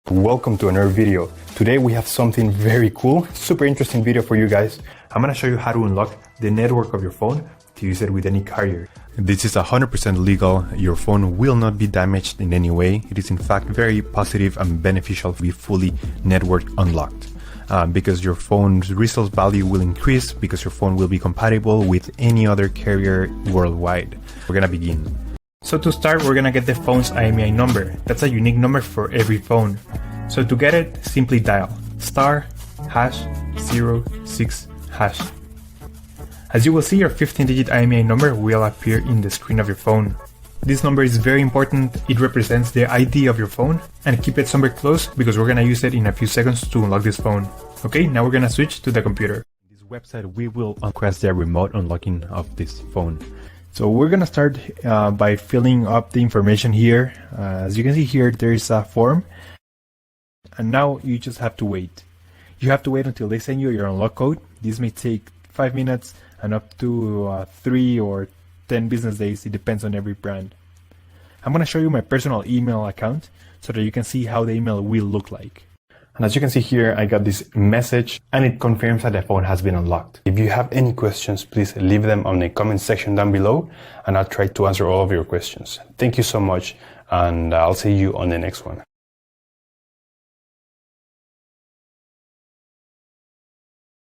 Welcome to another video. Today we have something very cool, super interesting video for you guys. I'm gonna show you how to unlock the network of your phone to use it with any carrier. This is 100% legal. Your phone will not be damaged in any way. It is in fact very positive and beneficial to be fully network unlocked. Because your phone's resale value will increase because your phone will be compatible with any other carrier worldwide. We're gonna begin. So to start, we're gonna get the phone's IMEI number. That's a unique number for every phone. So to get it, simply dial *#06#. As you will see, your 15-digit IMEI number will appear in the screen of your phone. This number is very important. It represents the ID of your phone, and keep it somewhere close because we're gonna use it in a few seconds to unlock this phone. Okay, now we're gonna switch to the computer. This website, we will request the remote unlocking of this phone. So we're gonna start by filling up the information here. As you can see here, there is a form, and now you just have to wait. You have to wait until they send you your unlock code. This may take 5 minutes and up to 3 or 10 business days. It depends on every brand. I'm gonna show you my personal email account so that you can see how the email will look like. And as you can see here, I got this message and it confirms that the phone has been unlocked. If you have any questions, please leave them on the comment section down below and I'll try to answer all of your questions. Thank you so much, and I'll see you on the next one.